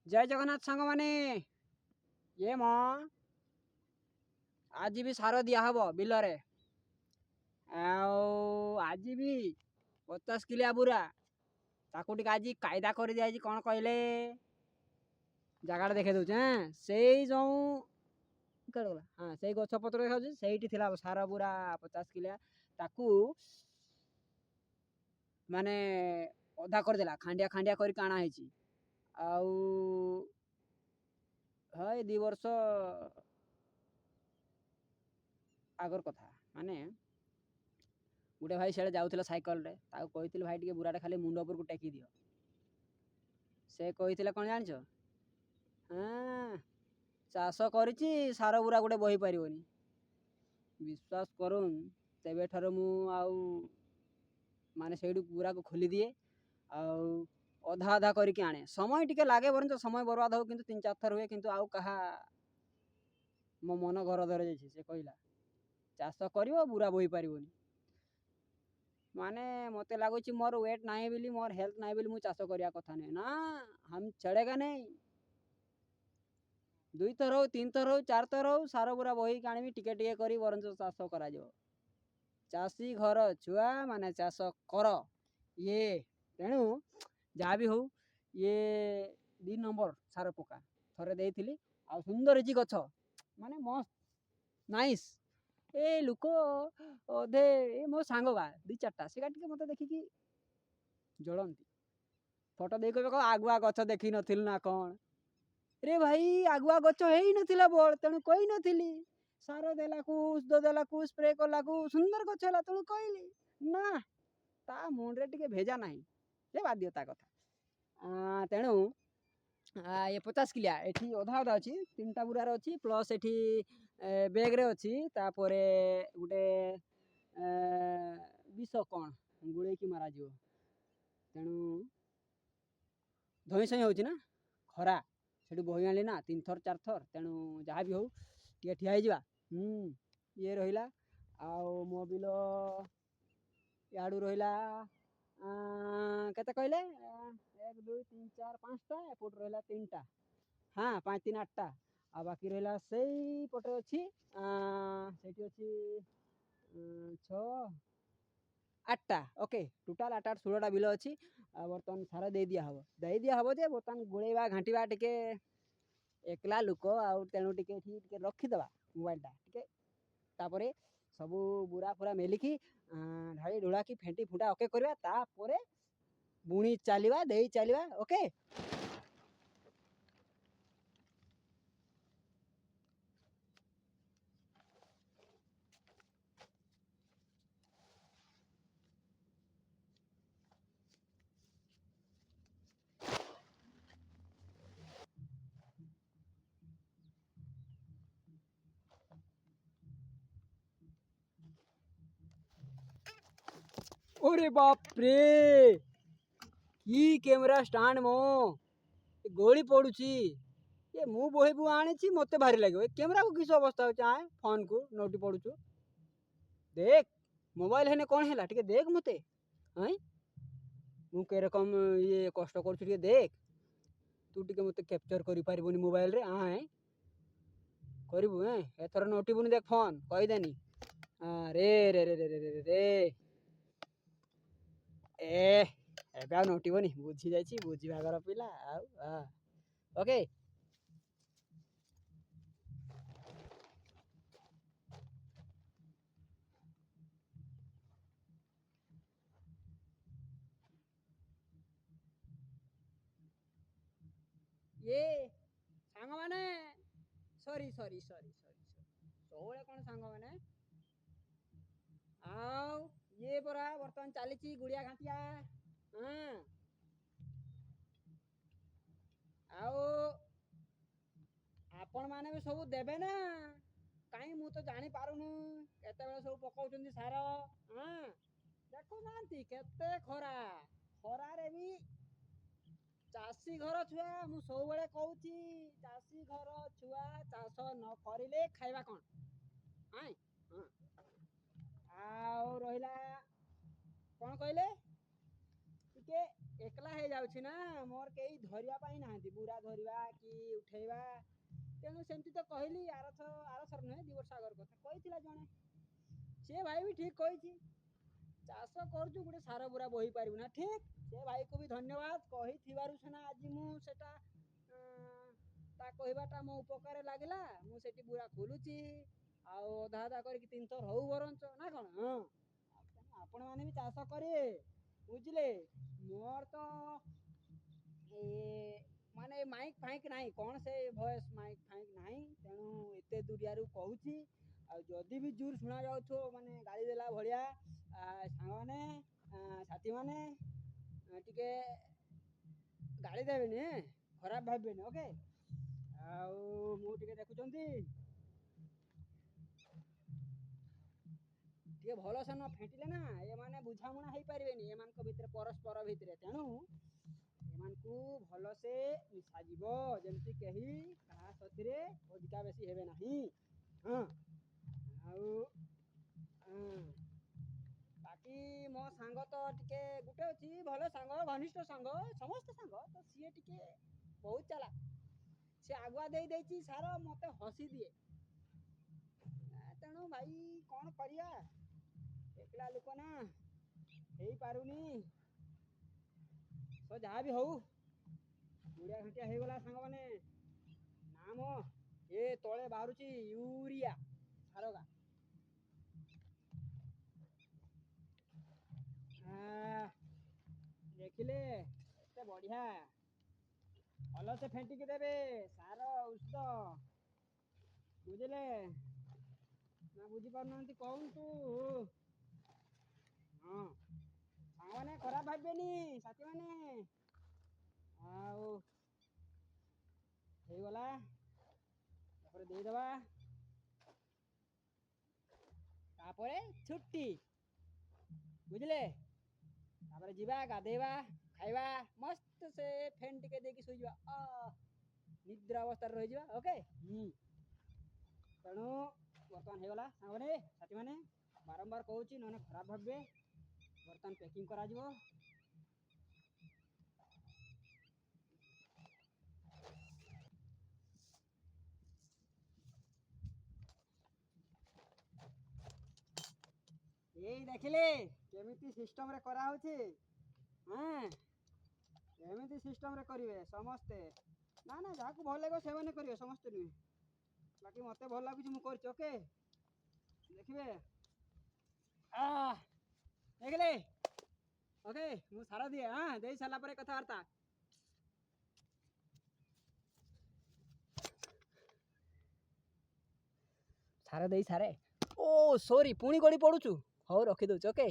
जय जगन्नाथ सांग माने ये म आज भी सार दिया हब बिलरे आज भी 50 किलिया बुरा ताकू टिके आज कायदा कर दिया कौन कहले जगह देखे दूचे से जो हाँ से गछ पत्र देखा से सार बुरा 50 किलिया ताकू माने अधा करदेला खांडिया खांडिया कर काणा है हाय 2 वर्ष आगर कथा माने गोटे भाई से जाऊला सैकल कही भाई टे बुराटे खाली मुंड उपर को टेकी दियो से कही कौन जान हाँ चाष कर सार बुरा गोटे बही पार विश्वास करूँ तेबे ठार मु माने से पूरा को खोली दिए अधा अधा करके आने समय टिके लागे बर समय बर्बाद हो किंतु 3-4 थर हुए किंतु आउ कहा मो मन घर धर जाइए से कहला चाष कर बुरा बही पार माने मते लगुच मोर वेट नहीं बोली मोर हेल्थ नहीं बोली मुझे चाष करया कथा नहीं ना हम चढ़ेगा नहीं 2 थर हो 3 थर हो 4 थर हो सार बुरा बही आनी टिके टिके करी बरंच चाष करा चाषी घर छुआ माने चाष कर ये तेणु जहाँ भी हो ये 2 नंबर सार पका थरे देइथिली आ सुंदर जी गछ माने मस्त नाइस ए लुक अधे ए मो सांग बा 2-4टा से टिके मते देखिकी जलंती फोटो देख आगुआ गछ देखी नथिल ना कौन रे भाई आगुआ गछ हेई नथिला बोल तेणु कही नथिली सार देलाकू उषद देलाकू स्प्रे कलाकू सुंदर गछ होला तेणु कहली ना ता मुंडे टिके भेजा नहीं से बाध्यता कथा तेणु ये 50 किलिया एठी अधा अधा अच्छी 3टा बुरार अच्छी प्लस एठी बेग्रे अच्छी तापर गोटे विष कौन गुड़े की मारा जीव तेणु धई सई होची ना खरा से बही आनी ना 3 थर 4 थर तेणु जहाँ भी हो टे ठिया ये रहा मो बिल याड़ू रहा केते कहले 1 2 3 4 5टा एपट रहा 3टा हाँ 5 3 8टा आ बाकी रहा से पटे अच्छी से अच्छी 6 8टा ओके टोटाल 8 16टा बिल अच्छी बर्तमान सारा दे दिया हम जे बर्तमान गोड़ेबा घाटिबा टिके एकला लुक तेणु टिके रखीदबा मोबाइलटा टिके तापर सबू बुरा पूरा मेलिकी ढाई ढोला की फेंटी फुटा ओके करवा तापर बुणी चलवा दे चलवा ओके ओरे बाप रे की कैमरा स्टैंड मो गोली पड़ुची ये मु बही बु आनी मत भारी लगे कैमरा को किस अवस्था हो चाहे फोन को नोटी पड़ुचु देख मोबाइल है कौन है टे देख मते हाँ मु के रकम ये कष्ट कर देख तू टे मत कैप्चर कर पारबुनि मोबाइल रे हाँ करू एथर नोटिबुनि देख फोन कहीदेनी रे रे रे रे रे रे रे एबे आ नोटिबनि बुझी जाइछि बुझी भागर पिला ओके ये सांग माने सॉरी सॉरी सॉरी सॉरी सबले कौन सांग माने आओ ये परा बर्तमान चली गुड़िया घाटिया हाँ आओ आपण माने भी सब देबे ना कहीं मु तो जानी पारुनु केते बेले सब पकाउचंदी सार हाँ देखु नांती केते खरा खरा रे भी चाषी घर छुआ मु सब बेले कहूची चाषी घर छुआ चाष न करिले खाइबा कौन हाँ हाँ आओ रहिला कौन कहले टिके एकला हो जाऊँ ना मोर कई धरवाई ना बुरा धरवा कि उठेवा तेणु सेमती तो कहली आरथर नुहे 2 वर्ष आगर कथा कही जड़े सी भाई भी ठीक कही चाष कर गोटे सार बुरा बही पारू ना ठीक से भाई को भी धन्यवाद कही सीना आज मुझे कहवाटा मो उपकार लगला मुझे बुरा खोलुची आधा अधा कर 3 थर हूँ बरंच ना कौन हाँ आपण मैंने भी चाष करे बुझे मोर तो माने माइक फाइक ना कौन से भयस माइक फाइक ना तेणु एत दूरिया कहूँ आदि भी जोर शुणा जाऊ माने गाड़ी देला भाया सांग मैंने साथी मैंने टिके गाड़ी देवे खराब भावे ओके मुझे देखुं टे भल से न फेटिले ना ये माने बुझामुणा हो पारे भितर परस्पर भितर तेणु एमानकु भल से मिसाजिब जमती कही कहा सथि अधिका बेसी हेबे नाही हाँ बाकी मो सांग तो टिके गुटे अच्छी भल सांग घनिष्ठ सांग समस्त सांग तो सी टिके बहुत चला सी आगुआ दे सार मत हसी दिए तेणु भाई कौन करिया एकला लोक ना हो पारुनी तो जहाँ भी हो गुड़िया घाटिया हो गला सांग मैंने नाम ये तले बाहर यूरिया सारगा देखिले एते बढ़िया भल से फेंटिकी देवे सार औषध बुझले ना बुझी पारना कौन तू हाँ सांग मैंने खराब भावेनी साथी मैंने आगला देदबा छुट्टी बुझले जीवा गाधेवा खाइबा मस्त से फैन टिके देकी शुईजा निद्रा अवस्था रही ओके तेणु बर्तमान होगला सांग मैंने साथी मैंने बारंबार कहूँ ना खराब भावे बर्तमान पैकिंग करा यही देखिले केमिति सिस्टम रे करा होची हाँ केमिति सिस्टम रे करिवे समस्ते ना ना जहाँ को भल लगे से मैंने करिवे समस्ते नुहे बाकी मते भल लगुच मु करछि ओके देखिए देखिले ओके मु सारा दिए हाँ दे सारा पर कथबार्ता सारा दे सारे ओ सॉरी पुणी गड़ी पड़ुचु हौ रखी दउछ ओके।